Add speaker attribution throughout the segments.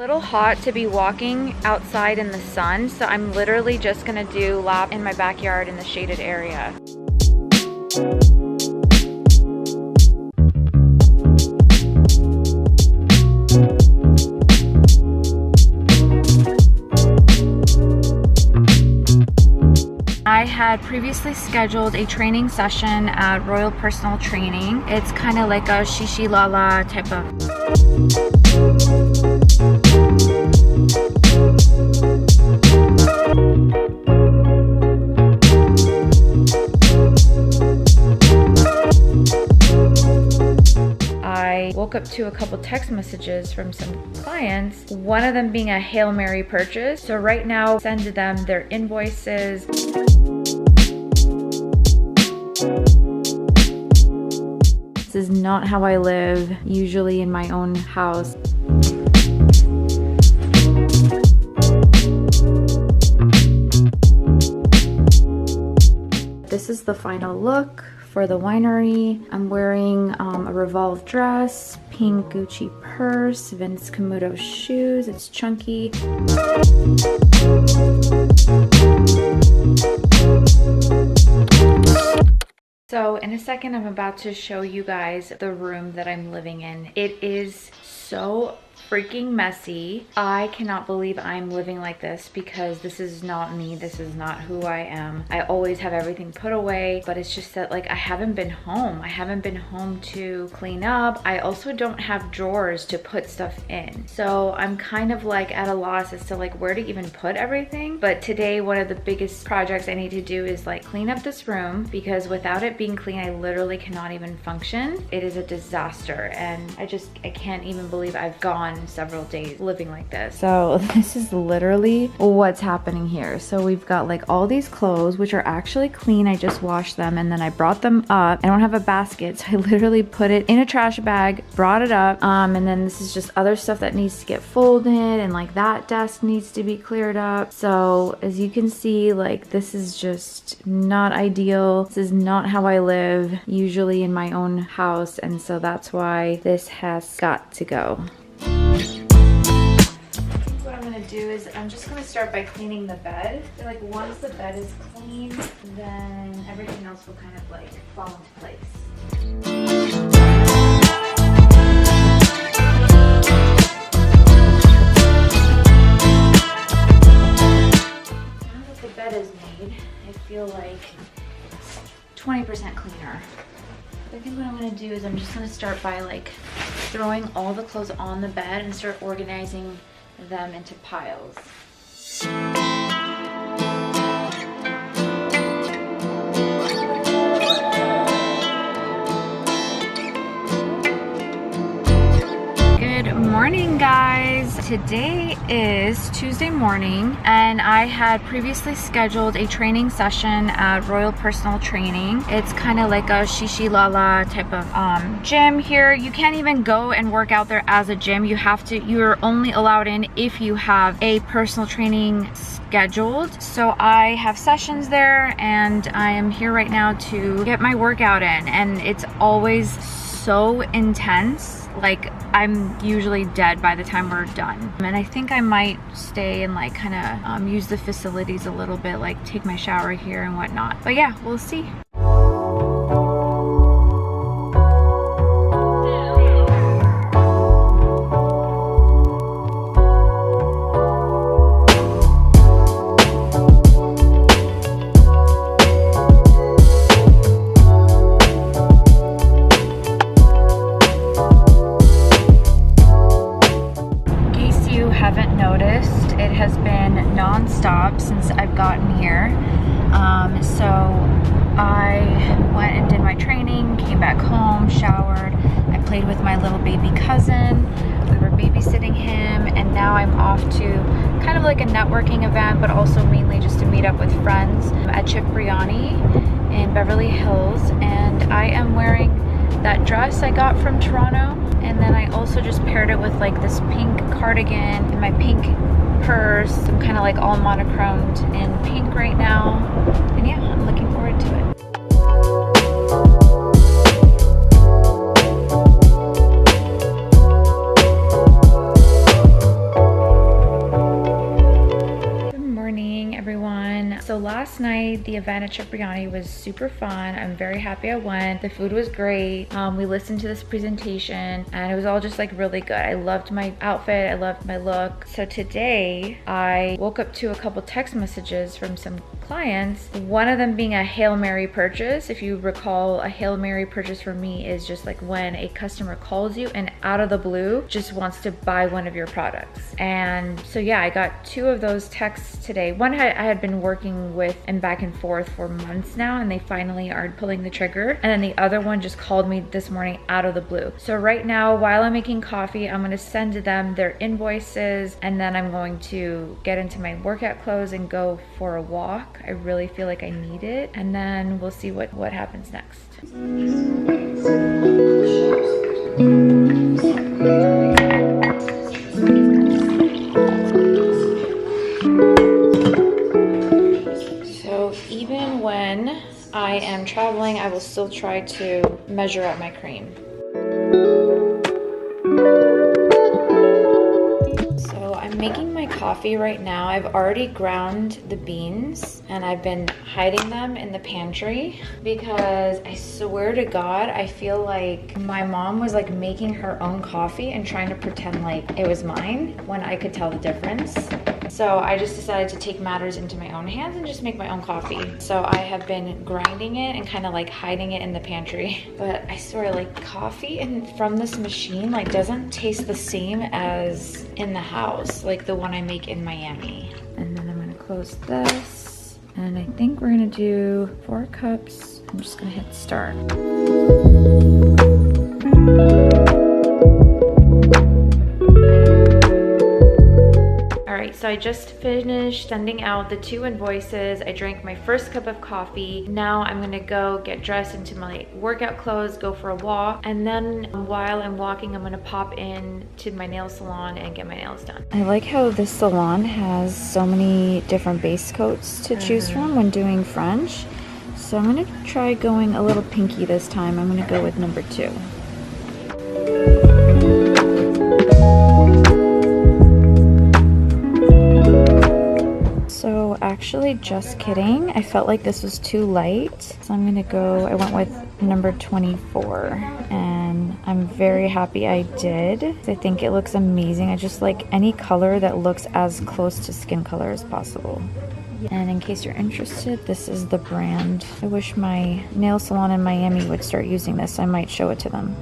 Speaker 1: Little hot to be walking outside in the sun, so I'm literally just gonna do a lap in my backyard in the shaded area. I had previously scheduled a training session at Royal Personal Training. It's kind of like a shishi lala type of. I woke up to a couple text messages from some clients, one of them being a Hail Mary purchase. So right now, send them their invoices. This is not how I live, usually in my own house. This is the final look for the winery. I'm wearing a Revolve dress, pink Gucci purse, Vince Camuto shoes. It's chunky. So in a second, I'm about to show you guys the room that I'm living in. It is so freaking messy. I cannot believe I'm living like this because this is not me. This is not who I am. I always have everything put away, but it's just that like I haven't been home. I haven't been home to clean up. I also don't have drawers to put stuff in. So I'm kind of like at a loss as to like where to even put everything. But today, one of the biggest projects I need to do is like clean up this room because without it being clean, I literally cannot even function. It is a disaster and I can't even believe I've gone several days living like this. So this is literally what's happening here. So we've got like all these clothes, which are actually clean. I just washed them and then I brought them up. I don't have a basket, so I literally put it in a trash bag, brought it up. And then this is just other stuff that needs to get folded and like that desk needs to be cleared up. So as you can see, like this is just not ideal. This is not how I live usually in my own house. And so that's why this has got to go. What I'm gonna do is I'm just gonna start by cleaning the bed. So like once the bed is clean, then everything else will kind of like fall into place. Now that the bed is made, I feel like 20% cleaner. I think what I'm gonna do is I'm just gonna start by like throwing all the clothes on the bed and start organizing them into piles. Good morning, guys. Today is Tuesday morning and I had previously scheduled a training session at Royal Personal Training. It's kind of like a shishi lala type of gym here. You can't even go and work out there as a gym. You're only allowed in if you have a personal training scheduled. So I have sessions there and I am here right now to get my workout in, and it's always so intense. Like I'm usually dead by the time we're done. And I think I might stay and like kind of use the facilities a little bit, like take my shower here and whatnot. But yeah, we'll see. Non-stop since I've gotten here. So I went and did my training, came back home, showered. I played with my little baby cousin. We were babysitting him, and now I'm off to kind of like a networking event, but also mainly just to meet up with friends at Cipriani in Beverly Hills. And I am wearing that dress I got from Toronto, and then I also just paired it with like this pink cardigan and my pink purse. I'm kind of like all monochromed in pink right now, and yeah, I'm looking forward to it. So last night, the event at Cipriani was super fun. I'm very happy I went. The food was great. We listened to this presentation and it was all just like really good. I loved my outfit. I loved my look. So today I woke up to a couple text messages from some clients, one of them being a Hail Mary purchase. If you recall, a Hail Mary purchase for me is just like when a customer calls you and out of the blue just wants to buy one of your products. And so yeah, I got 2 of those texts today. One I had been working with and back and forth for months now, and they finally are pulling the trigger. And then the other one just called me this morning out of the blue. So right now, while I'm making coffee, I'm gonna send to them their invoices, and then I'm going to get into my workout clothes and go for a walk. I really feel like I need it, and then we'll see what happens next. So even when I am traveling, I will still try to measure out my cream. I'm making my coffee right now. I've already ground the beans and I've been hiding them in the pantry because I swear to God, I feel like my mom was like making her own coffee and trying to pretend like it was mine when I could tell the difference. So I just decided to take matters into my own hands and just make my own coffee. So I have been grinding it and kind of like hiding it in the pantry. But I swear, like coffee from this machine like doesn't taste the same as in the house, like the one I make in Miami. And then I'm gonna close this. And I think we're gonna do 4 cups. I'm just gonna hit start. So I just finished sending out the 2 invoices. I drank my first cup of coffee. Now I'm gonna go get dressed into my workout clothes, go for a walk, and then while I'm walking, I'm gonna pop in to my nail salon and get my nails done. I like how this salon has so many different base coats to choose from when doing French. So I'm gonna try going a little pinky this time. I'm gonna go with number 2. So actually, just kidding. I felt like this was too light. So I'm gonna go, I went with number 24. And I'm very happy I did. I think it looks amazing. I just like any color that looks as close to skin color as possible. And in case you're interested, this is the brand. I wish my nail salon in Miami would start using this. I might show it to them.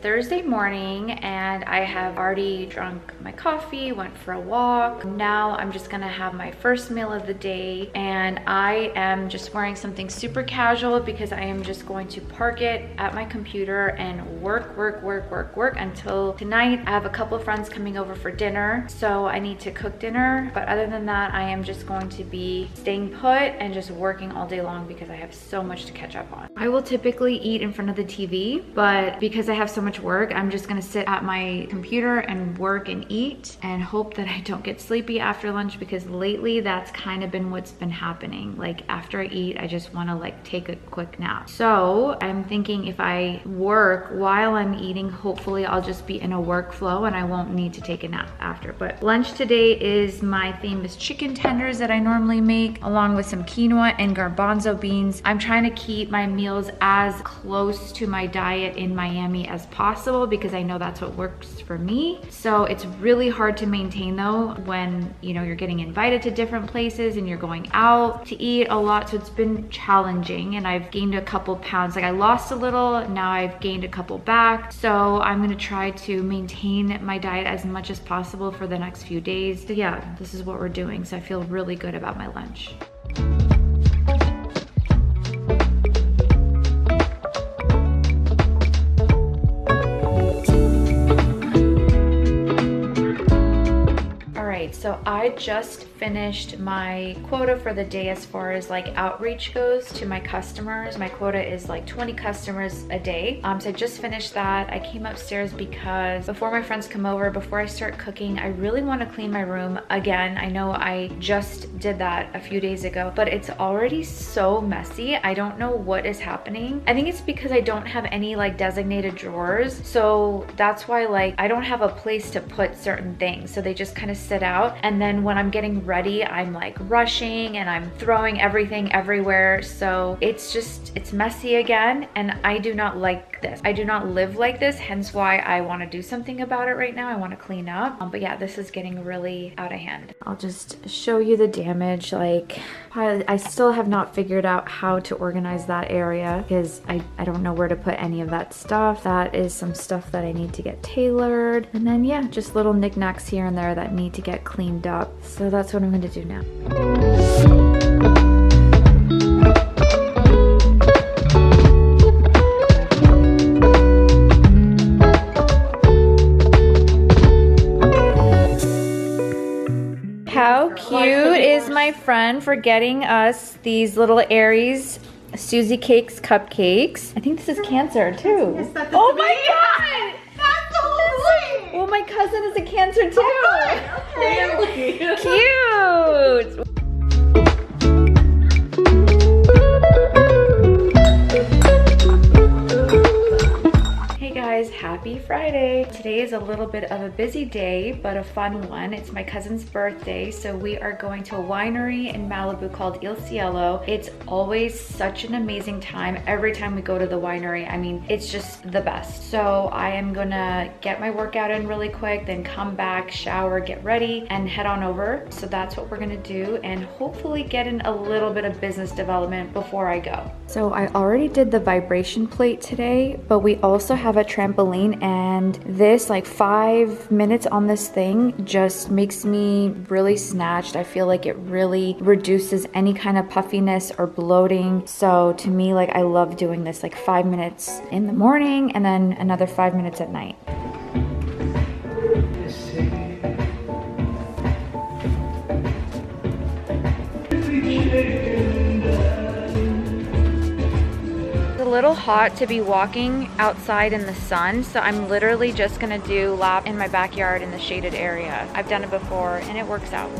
Speaker 1: Thursday morning and I have already drunk my coffee, went for a walk. Now I'm just gonna have my first meal of the day and I am just wearing something super casual because I am just going to park it at my computer and work until tonight. I have a couple of friends coming over for dinner, so I need to cook dinner. But other than that, I am just going to be staying put and just working all day long because I have so much to catch up on. I will typically eat in front of the TV, but because I have so much work, I'm just gonna sit at my computer and work and eat and hope that I don't get sleepy after lunch, because lately that's kind of been what's been happening. Like after I eat, I just wanna like take a quick nap. So I'm thinking if I work while I'm eating, hopefully I'll just be in a workflow and I won't need to take a nap after. But lunch today is my famous chicken tenders that I normally make, along with some quinoa and garbanzo beans. I'm trying to keep my meals as close to my diet in Miami as possible because I know that's what works for me. So it's really hard to maintain though when you're getting invited to different places and you're going out to eat a lot. So it's been challenging and I've gained a couple pounds. Like I lost a little, now I've gained a couple back. So I'm gonna try to maintain my diet as much as possible for the next few days. So yeah, this is what we're doing. So I feel really good about my lunch. So So I just finished my quota for the day as far as like outreach goes to my customers. My quota is like 20 customers a day. So I just finished that. I came upstairs because before my friends come over, before I start cooking, I really want to clean my room again. I know I just did that a few days ago, but it's already so messy. I don't know what is happening. I think it's because I don't have any like designated drawers. So that's why like I don't have a place to put certain things. So they just kind of sit out. And then when I'm getting ready, I'm like rushing and I'm throwing everything everywhere. So it's messy again. And I do not like this. I do not live like this. Hence why I want to do something about it right now. I want to clean up. But yeah, this is getting really out of hand. I'll just show you the damage. Like I still have not figured out how to organize that area because I don't know where to put any of that stuff. That is some stuff that I need to get tailored. And then yeah, just little knickknacks here and there that need to get cleaned up. So that's what I'm going to do now. How cute is my friend for getting us these little Aries SusieCakes cupcakes? I think this is Cancer too.
Speaker 2: Is that
Speaker 1: Oh my god!
Speaker 2: That's the whole thing!
Speaker 1: Well, my cousin is a Cancer too.
Speaker 2: Okay.
Speaker 1: Cute! Guys, happy Friday. Today is a little bit of a busy day, but a fun one. It's my cousin's birthday, so we are going to a winery in Malibu called Il Cielo. It's always such an amazing time every time we go to the winery. I mean, it's just the best. So I am gonna get my workout in really quick, then come back, shower, get ready, and head on over. So that's what we're gonna do, and hopefully get in a little bit of business development before I go. So I already did the vibration plate today, but we also have a trampoline, and this like 5 minutes on this thing just makes me really snatched. I feel like it really reduces any kind of puffiness or bloating. So to me, like I love doing this like 5 minutes in the morning and then another 5 minutes at night. A little hot to be walking outside in the sun, so I'm literally just gonna do a lap in my backyard in the shaded area. I've done it before and it works out.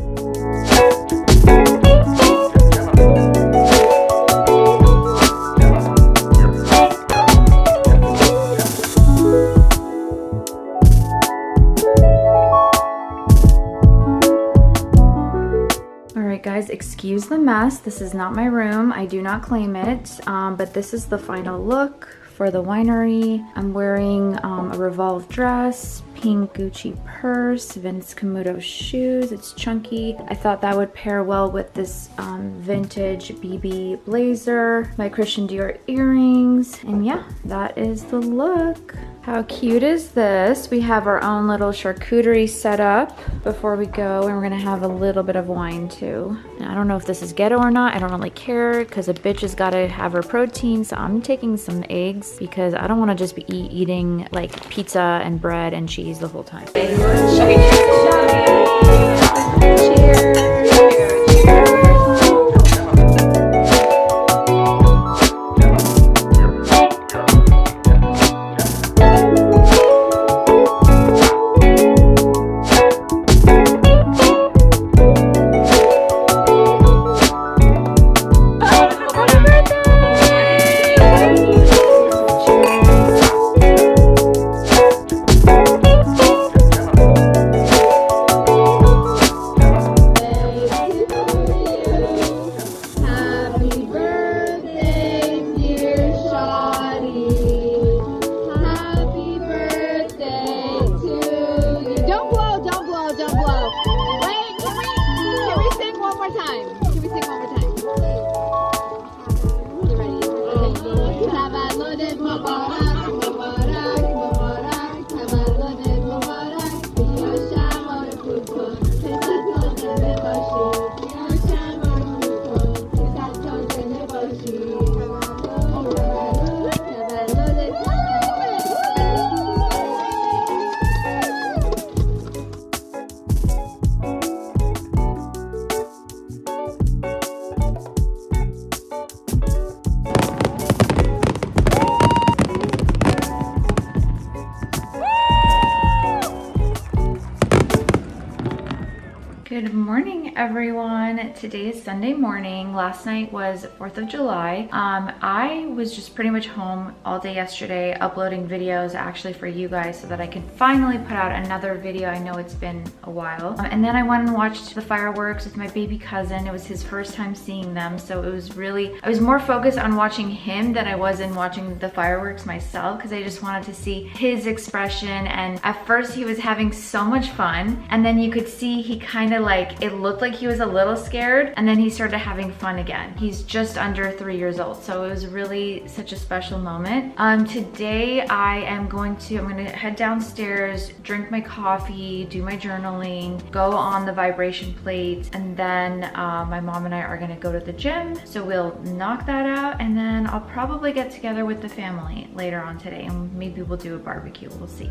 Speaker 1: Guys, excuse the mess. This is not my room. I do not claim it, but this is the final look for the winery. I'm wearing a Revolve dress, pink Gucci purse, Vince Camuto shoes. It's chunky. I thought that would pair well with this vintage BB blazer, my Christian Dior earrings, and yeah, that is the look. How cute is this? We have our own little charcuterie set up before we go, and we're gonna have a little bit of wine too. Now, I don't know if this is ghetto or not. I don't really care because a bitch has gotta have her protein, so I'm taking some eggs because I don't wanna just be eating like pizza and bread and cheese the whole time. Cheers. Good morning, everyone. Today is Sunday morning. Last night was 4th of July. I was just pretty much home all day yesterday uploading videos actually for you guys so that I can finally put out another video. I know it's been a while. And then I went and watched the fireworks with my baby cousin. It was his first time seeing them, so it was really, I was more focused on watching him than I was in watching the fireworks myself because I just wanted to see his expression. And at first he was having so much fun, and then you could see he kind of like, it looked like he was a little scared, and then he started having fun again. He's just under 3 years old, so it was really such a special moment. Today I'm going to head downstairs, drink my coffee, do my journaling, go on the vibration plate, and then my mom and I are gonna go to the gym. So we'll knock that out, and then I'll probably get together with the family later on today, and maybe we'll do a barbecue, we'll see.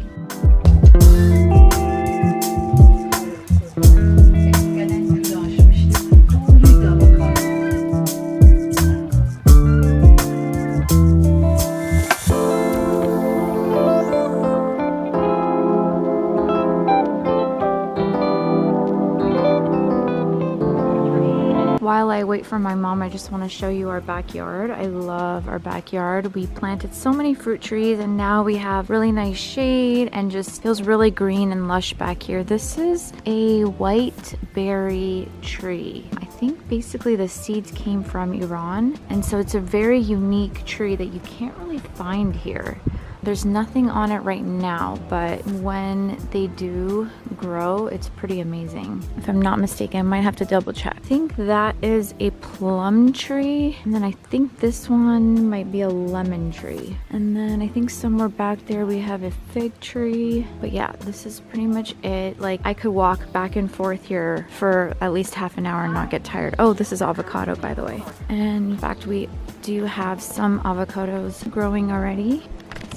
Speaker 1: While I wait for my mom, I just want to show you our backyard. I love our backyard. We planted so many fruit trees, and now we have really nice shade and just feels really green and lush back here. This is a white berry tree. I think basically the seeds came from Iran, and so it's a very unique tree that you can't really find here. There's nothing on it right now, but when they do grow, it's pretty amazing. If I'm not mistaken, I might have to double check. I think that is a plum tree, and then I think this one might be a lemon tree. And then I think somewhere back there we have a fig tree. But yeah, this is pretty much it. Like, I could walk back and forth here for at least half an hour and not get tired. Oh, this is avocado, by the way. And in fact, we do have some avocados growing already.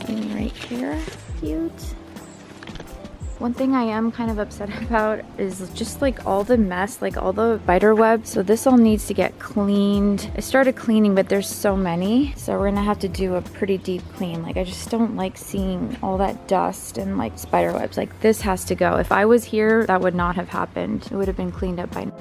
Speaker 1: See right here, cute. One thing I am kind of upset about is just like all the mess, like all the spider webs. So this all needs to get cleaned. I started cleaning, but there's so many. So we're gonna have to do a pretty deep clean. Like, I just don't like seeing all that dust and like spider webs. Like, this has to go. If I was here, that would not have happened. It would have been cleaned up by now.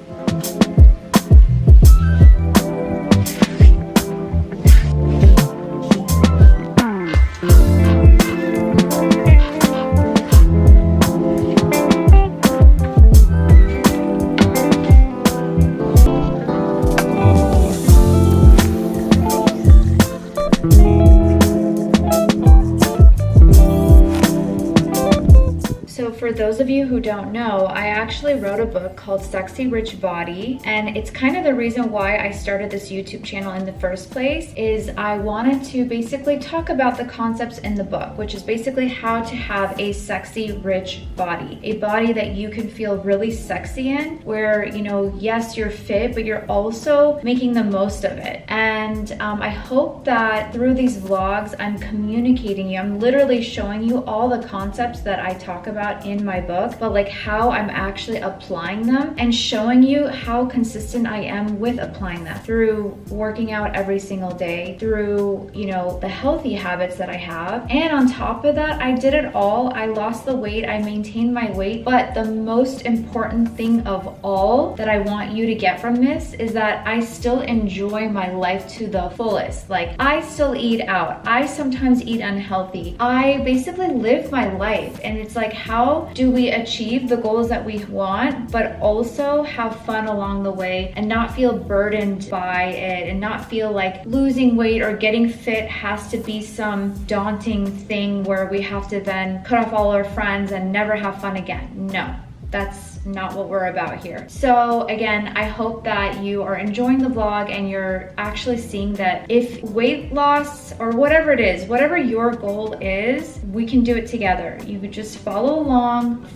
Speaker 1: For those of you who don't know, I actually wrote a book called Sexy Rich Body, and it's kind of the reason why I started this YouTube channel in the first place. Is I wanted to basically talk about the concepts in the book, which is basically how to have a sexy rich body, a body that you can feel really sexy in, where, you know, yes, you're fit, but you're also making the most of it. And I hope that through these vlogs, I'm communicating you, I'm literally showing you all the concepts that I talk about in my book, but like how I'm actually applying them, and showing you how consistent I am with applying that through working out every single day, through, you know, the healthy habits that I have. And on top of that, I did it all. I lost the weight, I maintained my weight, but the most important thing of all that I want you to get from this is that I still enjoy my life to the fullest. Like, I still eat out, I sometimes eat unhealthy, I basically live my life. And it's like, how do we achieve the goals that we want, but also have fun along the way and not feel burdened by it, and not feel like losing weight or getting fit has to be some daunting thing where we have to then cut off all our friends and never have fun again. No, that's not what we're about here. So again, I hope that you are enjoying the vlog and you're actually seeing that if weight loss or whatever it is, whatever your goal is, we can do it together. You could just follow along,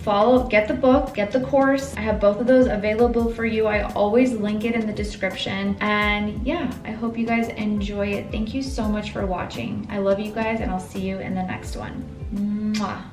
Speaker 1: get the book, get the course. I have both of those available for you. I always link it in the description. And yeah, I hope you guys enjoy it. Thank you so much for watching. I love you guys, and I'll see you in the next one. Mwah.